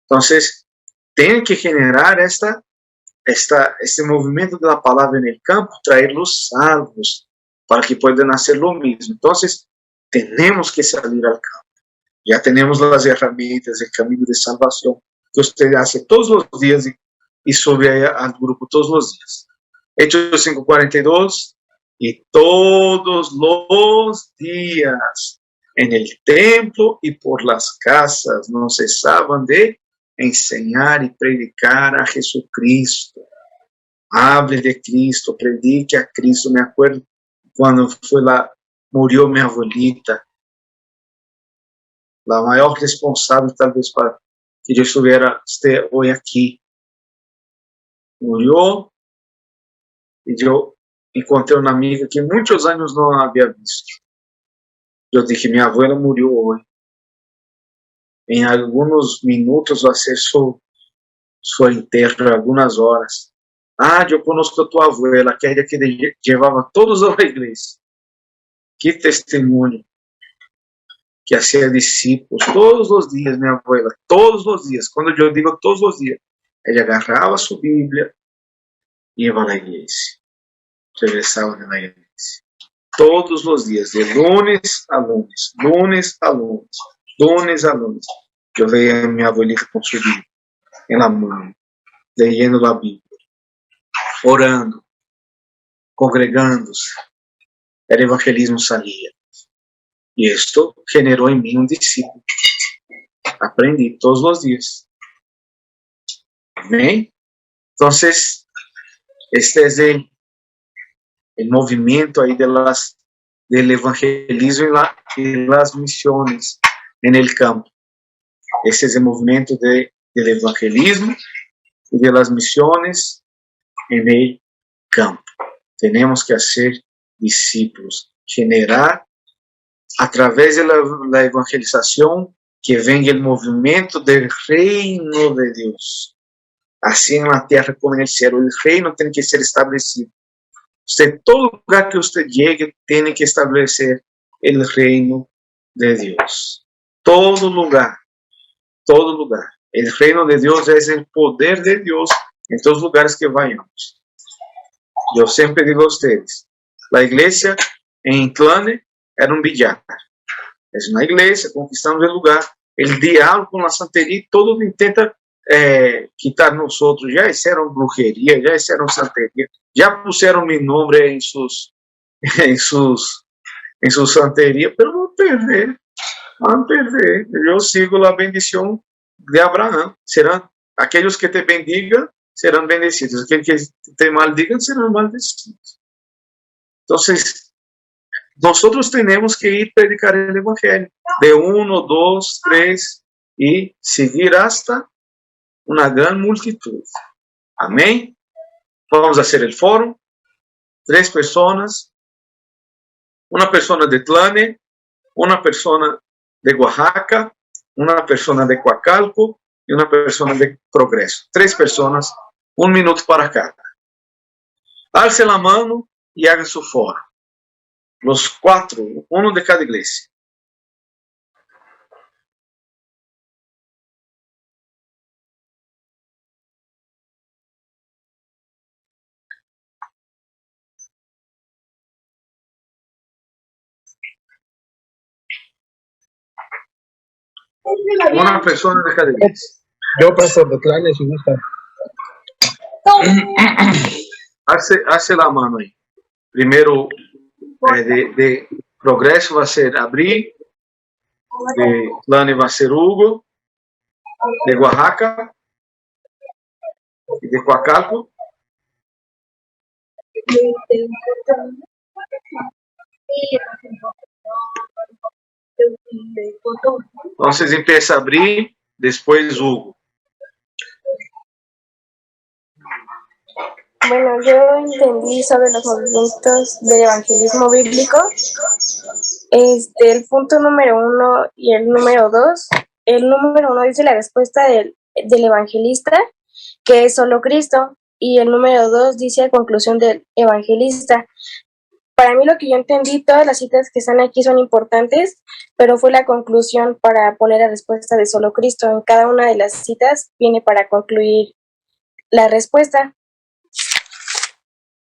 Entonces, tienen que generar este movimiento de la palabra en el campo, traerlos salvos para que puedan hacer lo mismo. Entonces, tenemos que salir al campo. Ya tenemos las herramientas, el camino de salvación que usted hace todos los días y sube al grupo todos los días. Hechos 5:42, y todos los días en el templo y por las casas no cesaban de enseñar y predicar a Jesucristo. Hable de Cristo, predique a Cristo. Me acuerdo cuando murió mi abuelita, la mayor responsable tal vez para que yo esté hoy aquí. Murió y yo encontré una amiga que muchos años no había visto. Yo dije, mi abuela murió hoy. En algunos minutos va a ser su enterro, algunas horas. Ah, yo conozco a tu abuela, aquella que llevaba todos a la iglesia. Qué testimonio. que hacer discípulos todos los días, mi abuela, todos los días. Cuando yo digo todos los días, ella agarraba su Biblia, iba a la iglesia, regresaba de la iglesia. Todos los días, de lunes a lunes, lunes a lunes, lunes a lunes. Yo veía a mi abuelita con su Biblia en la mano, leyendo la Biblia, orando, congregándose. El evangelismo salía. Y esto generó en mí un discípulo. Aprendí todos los días. Amén. Entonces, este es el movimiento ahí del evangelismo y las misiones en el campo. Ese es el movimiento del evangelismo y de las misiones en el campo. Tenemos que hacer discípulos, generar a través de la evangelización que venga el movimiento del reino de Dios. Así en la tierra como en el cielo, el reino tiene que ser establecido. Usted, todo lugar que usted llegue, tiene que establecer el reino de Dios. Todo lugar, todo lugar. El reino de Dios es el poder de Dios en todos los lugares que vayamos. Yo siempre digo a ustedes, la iglesia en Inclane era un billar. Es una iglesia, conquistamos el lugar. El diablo con la santería, todo intenta quitar nosotros. Ya hicieron brujería, ya hicieron santería, ya pusieron mi nombre en sus santería, pero van a perder. Yo sigo la bendición de Abraham. Serán aquellos que te bendigan, serán bendecidos. Aquellos que te maldigan, serán maldecidos. Entonces, nosotros tenemos que ir a predicar el evangelio de 1, 2, 3 y seguir hasta una gran multitud. Amén. Vamos a hacer el foro. 3 personas. Una persona de Tlane, una persona de Oaxaca, una persona de Coacalco y una persona de Progreso. 3 personas, 1 minuto para cada. Alce la mano y haga su foro. Los 4, uno de cada iglesia. Una persona de cada iglesia. Yo paso de Tlane, si gusta. Hace la mano ahí. Primero de Progreso va a ser Abril, de Tlane va a ser Hugo, de Oaxaca y de Coacalco. Entonces empieza Abril, después Hugo. Bueno, yo entendí sobre los movimientos del evangelismo bíblico. El punto número 1 y el número 2. El número 1 dice la respuesta del evangelista, que es solo Cristo, y el número 2 dice la conclusión del evangelista. Para mí, lo que yo entendí, todas las citas que están aquí son importantes, pero fue la conclusión para poner la respuesta de solo Cristo. En cada una de las citas viene para concluir la respuesta.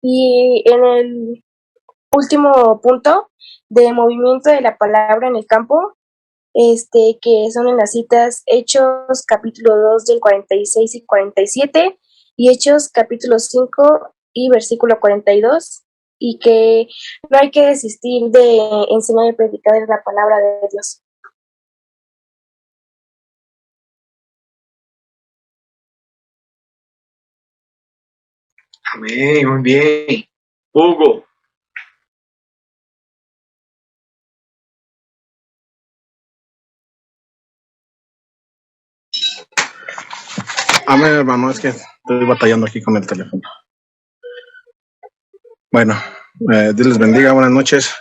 Y en el último punto de movimiento de la palabra en el campo, que son en las citas Hechos capítulo 2 del 46 y 47 y Hechos capítulo 5 y versículo 42, y que no hay que desistir de enseñar y predicar la palabra de Dios. Amén, muy bien. Hugo. Amén, hermano, es que estoy batallando aquí con el teléfono. Bueno, Dios les bendiga, buenas noches.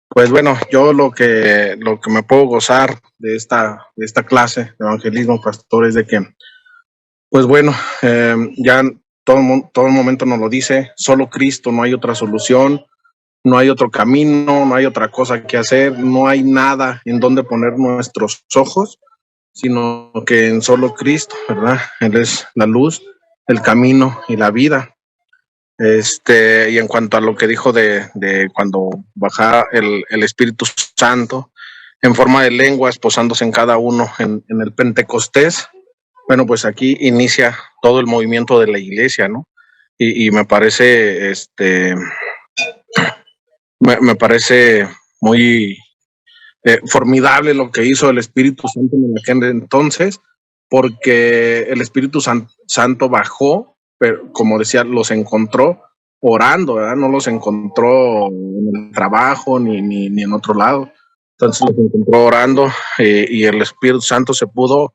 Pues bueno, yo lo que me puedo gozar de esta clase de evangelismo, pastor, es de que, pues bueno, ya todo el momento nos lo dice, solo Cristo, no hay otra solución. no hay otro camino, no hay otra cosa que hacer, no hay nada en donde poner nuestros ojos, sino que en solo Cristo, ¿verdad? Él es la luz, el camino y la vida. Y en cuanto a lo que dijo de cuando baja el Espíritu Santo en forma de lenguas posándose en cada uno en el Pentecostés, bueno, pues aquí inicia todo el movimiento de la iglesia, ¿no? Y me parece, me parece muy formidable lo que hizo el Espíritu Santo en aquel entonces, porque el Espíritu Santo bajó, pero como decía, los encontró orando, ¿verdad? No los encontró en el trabajo ni en otro lado. Entonces los encontró orando y el Espíritu Santo se pudo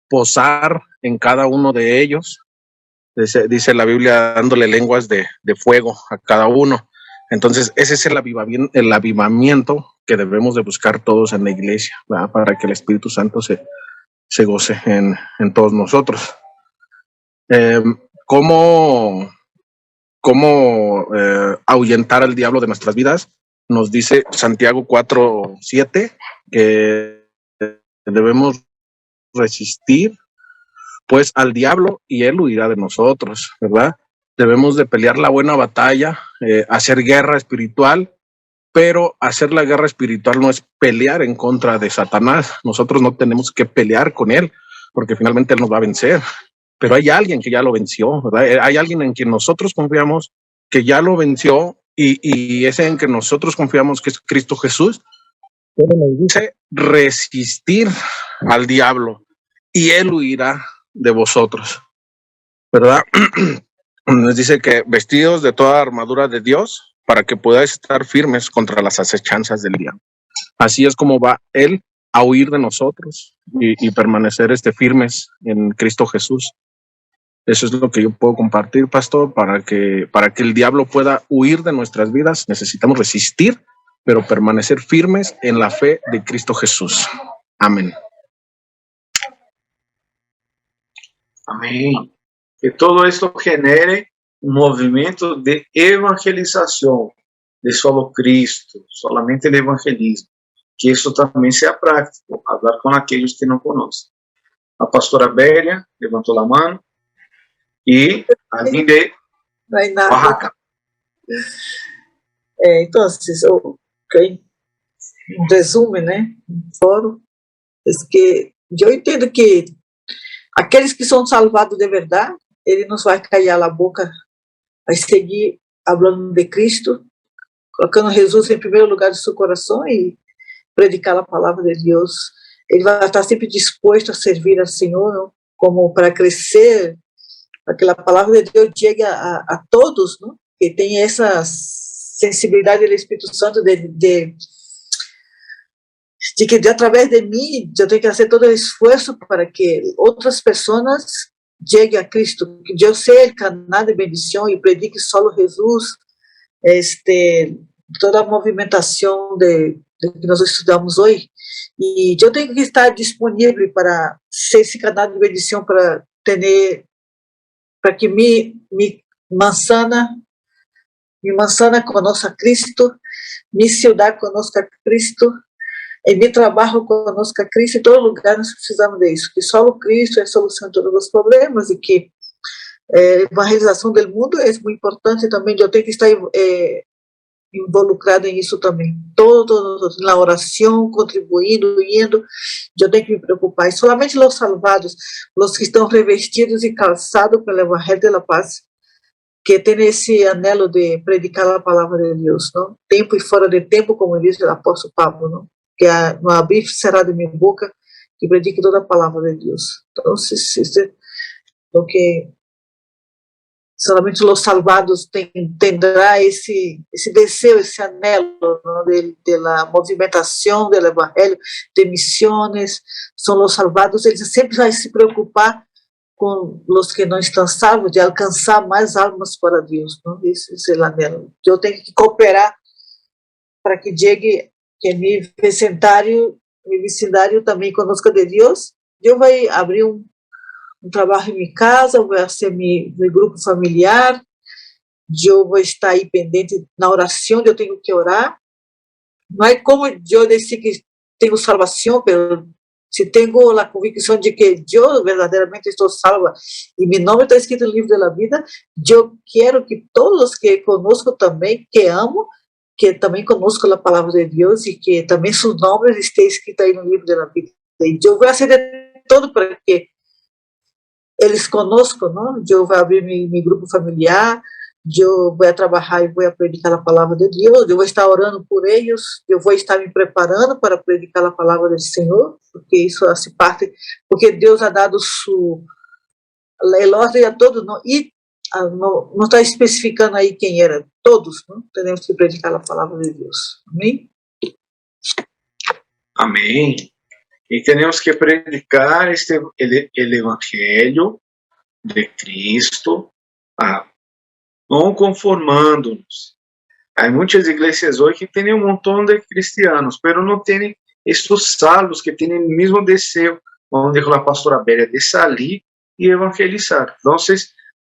posar en cada uno de ellos. Dice la Biblia, dándole lenguas de fuego a cada uno. Entonces, ese es el avivamiento que debemos de buscar todos en la iglesia, ¿verdad? Para que el Espíritu Santo se goce en todos nosotros. ¿Cómo ahuyentar al diablo de nuestras vidas? Nos dice Santiago 4:7 que debemos resistir pues al diablo y él huirá de nosotros, ¿verdad? Debemos de pelear la buena batalla, hacer guerra espiritual, pero hacer la guerra espiritual no es pelear en contra de Satanás. Nosotros no tenemos que pelear con él, porque finalmente él nos va a vencer. Pero hay alguien que ya lo venció, ¿verdad? Hay alguien en quien nosotros confiamos que ya lo venció y ese en que nosotros confiamos que es Cristo Jesús. Pero nos dice resistir al diablo y él huirá de vosotros, ¿verdad? Nos dice que vestidos de toda armadura de Dios para que podáis estar firmes contra las acechanzas del diablo. Así es como va él a huir de nosotros y permanecer firmes en Cristo Jesús. Eso es lo que yo puedo compartir, pastor, para que el diablo pueda huir de nuestras vidas. Necesitamos resistir, pero permanecer firmes en la fe de Cristo Jesús. Amén. Amém. Que todo esto genere um movimento de evangelização, de solo Cristo, solamente el evangelismo. Que isso também seja prático, falar com aqueles que não conhecem. A pastora Bélia levantou a mão e alguém de Oaxaca. Então, em resumo, né, um fórum, é que eu entendo que aqueles que são salvados de verdade, ele não vai callar a boca, vai seguir falando de Cristo, colocando Jesus em primeiro lugar do seu coração e predicar a palavra de Deus. Ele vai estar sempre disposto a servir ao Senhor, não? Como para crescer, para que a palavra de Deus chegue a todos, não? Que tem essa sensibilidade do Espírito Santo de que através de mim eu tenho que fazer todo o esforço para que outras pessoas cheguem a Cristo, que eu seja o canal de bendição e predique só Jesus, toda a movimentação de que nós estudamos hoje, e eu tenho que estar disponível para ser esse canal de bendição, para que mi manzana conozca a Cristo, mi ciudad conozca a Cristo, em meu trabalho conosco a Cristo, em todo lugar nós precisamos disso, que só o Cristo é a solução de todos os problemas e que a evangelização do mundo é muito importante também. Eu tenho que estar involucrado em isso também, todo na oração, contribuindo, indo. Eu tenho que me preocupar. E somente os salvados, os que estão revestidos e calçados pelo Evangelho da Paz, que tem esse anelo de predicar a palavra de Deus, não? Tempo e fora de tempo, como diz o apóstolo Pablo, não? Que não abrir será de minha boca, que predique toda a palavra de Deus. Então, porque somente os salvados tendrá esse desejo, esse anelo, ¿no? de la movimentação do evangelho, de missões. São os salvados, eles sempre vão se preocupar com os que não estão salvos, de alcançar mais almas para Deus, não? Esse é o anelo. Eu tenho que cooperar para que chegue que meu vecindário também conosco de Deus. Eu vou abrir um trabalho em minha casa, vou fazer meu grupo familiar, eu vou estar aí pendente na oração, eu tenho que orar. Não é como eu dizer que tenho salvação, mas se tenho a convicção de que eu verdadeiramente estou salva e meu nome está escrito no livro da vida, eu quero que todos os que conosco também, que amo, que também conosco a palavra de Deus e que também seus nomes estejam escritos aí no livro da vida. E eu vou fazer de tudo para que eles conosco, não? Eu vou abrir meu grupo familiar, eu vou trabalhar e vou predicar a palavra de Deus, eu vou estar orando por eles, eu vou estar me preparando para predicar a palavra do Senhor, porque isso faz parte, porque Deus ha dado a ordem a todos, não? E não está especificando aí quem era, todos, não? Temos que predicar a palavra de Deus. Amém? Amém. E temos que predicar el Evangelho de Cristo, não conformando-nos. Há muitas igrejas hoje que têm montão de cristianos, mas não têm estes salvos que têm o mesmo desejo, como dijo a pastora Bélia, de salir e evangelizar. Então,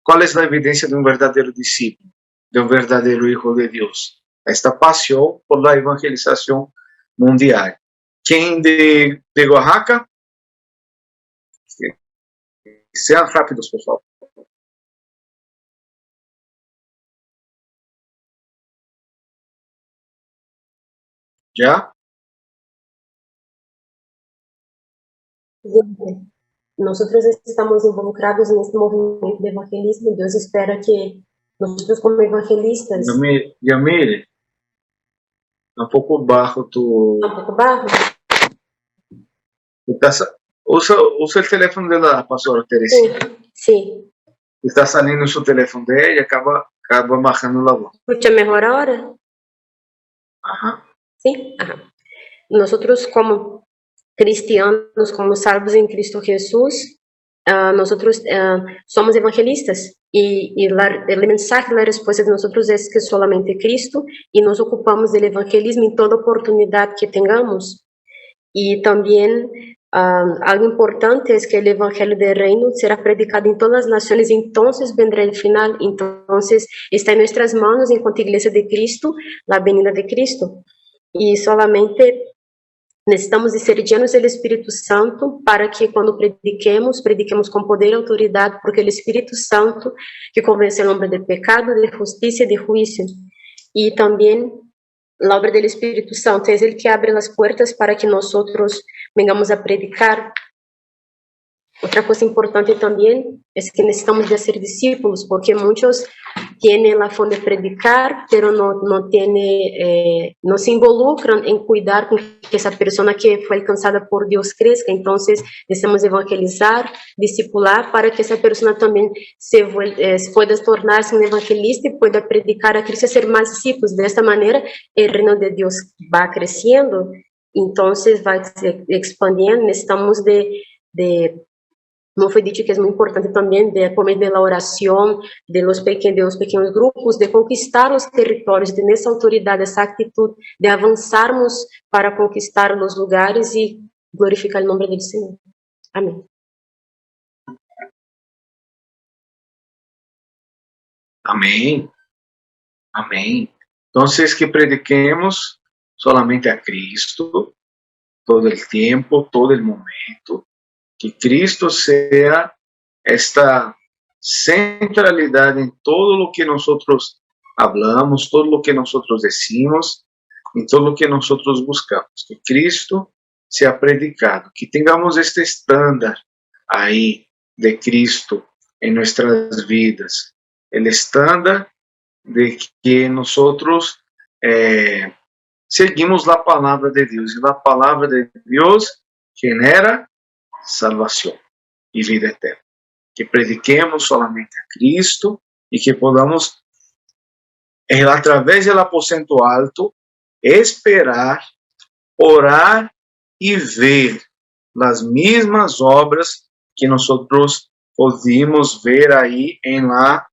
qual é a evidência de verdadeiro discípulo, de verdadeiro hijo de Deus? Esta paixão por la evangelização mundial. Quem de Oaxaca? Sejam rápidos, por favor. Já? Nosotros estamos involucrados en este movimiento de evangelismo. Dios espera que nosotros como evangelistas... Yamile, um pouco baixo tu... Un poco bajo. Usa o telefone da pastora Teresina. Sí. Está salindo o telefone dela e acaba marcando a voz. ¿Escucha mejor ahora? Ajá. Sí. Ajá. Nosotros como cristianos, como salvos en Cristo Jesús, nosotros somos evangelistas y el mensaje, la respuesta de nosotros es que solamente Cristo, y nos ocupamos del evangelismo en toda oportunidad que tengamos. Y también algo importante es que el evangelio del reino será predicado en todas las naciones, entonces vendrá el final. Entonces está en nuestras manos, enquanto iglesia de Cristo, la venida de Cristo. Y solamente necesitamos de ser llenos del Espíritu Santo para que cuando prediquemos con poder y autoridad, porque el Espíritu Santo que convence al hombre de pecado, de justicia y de juicio. Y también la obra del Espíritu Santo es el que abre las puertas para que nosotros vengamos a predicar. Otra cosa importante también es que necesitamos de hacer discípulos, porque muchos tienen la forma de predicar, pero no se involucran en cuidar con que esa persona que fue alcanzada por Dios crezca. Entonces necesitamos evangelizar, discipular, para que esa persona también pueda tornarse un evangelista y pueda predicar a Cristo, hacer más discípulos. De esta manera el reino de Dios va creciendo, entonces va expandiendo. Necesitamos no fue dicho que es muy importante también por medio de la oración, de los pequeños grupos, de conquistar los territorios, de tener esa autoridad, esa actitud, de avanzarnos para conquistar los lugares y glorificar el nombre del Señor. Amén. Amém. Amém. Entonces, que prediquemos solamente a Cristo todo el tiempo, todo el momento. Que Cristo sea esta centralidad en todo lo que nosotros hablamos, todo lo que nosotros decimos, en todo lo que nosotros buscamos. Que Cristo sea predicado, que tengamos este estándar ahí de Cristo en nuestras vidas. El estándar de que nosotros seguimos la palabra de Dios. Y la palabra de Dios genera salvação e vida eterna. Que prediquemos solamente a Cristo e que podamos, através do aposento alto, esperar, orar e ver as mesmas obras que nós podemos ver aí em la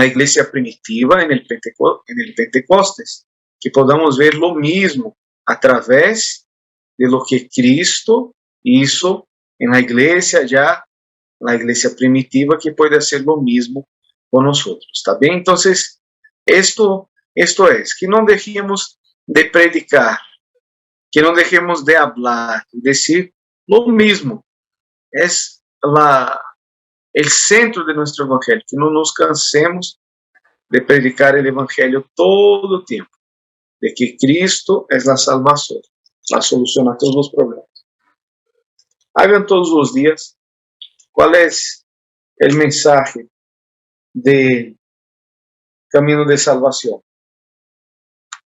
igreja primitiva, em el Pentecostes, que podamos ver lo mesmo através de lo que Cristo hizo en la iglesia ya la iglesia primitiva, que puede hacer lo mismo con nosotros. ¿Está bien? Entonces, esto es, que no dejemos de predicar, que no dejemos de hablar, decir lo mismo. Es el centro de nuestro evangelio, que no nos cansemos de predicar el evangelio todo el tiempo, de que Cristo es la salvación, la solución a todos los problemas. Hagan todos los días. ¿Cuál es el mensaje del camino de salvación?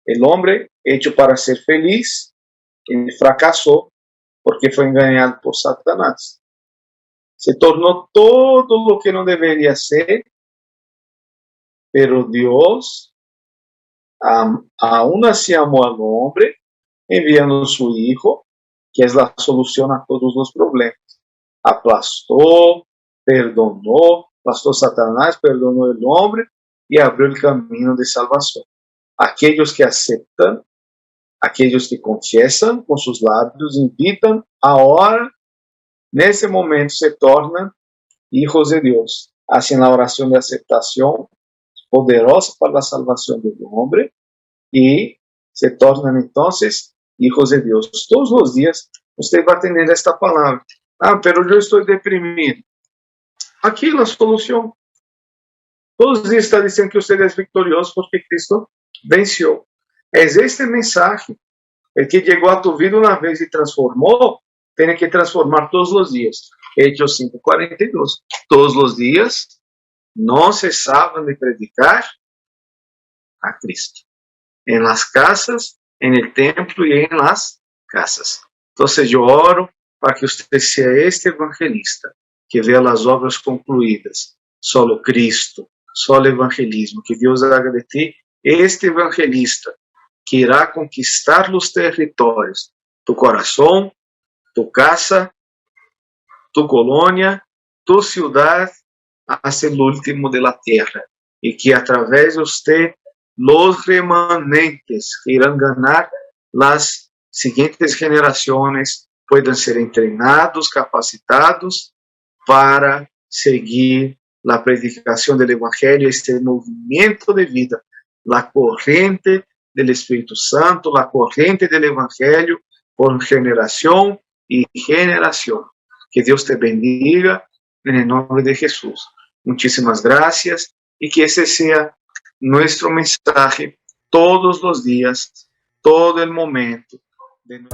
El hombre hecho para ser feliz, fracasó porque fue engañado por Satanás. Se tornó todo lo que no debería ser, pero Dios aún así amó al hombre, enviando a su Hijo, que es la solución a todos los problemas. Aplastó, perdonó, aplastó Satanás, perdonó el hombre y abrió el camino de salvación. Aquellos que aceptan, aquellos que confiesan con sus labios, invitan, ahora, en ese momento, se tornan hijos de Dios. Hacen la oración de aceptación poderosa para la salvación del hombre y se tornan entonces hijos de Dios. Todos los días usted va a tener esta palabra. Pero yo estoy deprimido. Aquí la solución. Todos los días está diciendo que usted es victorioso porque Cristo venció. Es este mensaje, el que llegó a tu vida una vez y transformó, tiene que transformar todos los días. Hechos 5:42. Todos los días no cesaban de predicar a Cristo. En las casas, en el templo y en las casas. Entonces yo oro para que usted sea este evangelista que vea las obras concluidas. Solo Cristo, solo evangelismo. Que Dios haga de ti este evangelista que irá conquistar los territorios, tu corazón, tu casa, tu colonia, tu ciudad, hasta el último de la tierra. Y que a través de usted, los remanentes que irán ganar las siguientes generaciones puedan ser entrenados, capacitados para seguir la predicación del Evangelio, este movimiento de vida, la corriente del Espíritu Santo, la corriente del Evangelio por generación y generación. Que Dios te bendiga en el nombre de Jesús. Muchísimas gracias y que ese sea nuestro mensaje todos los días, todo el momento de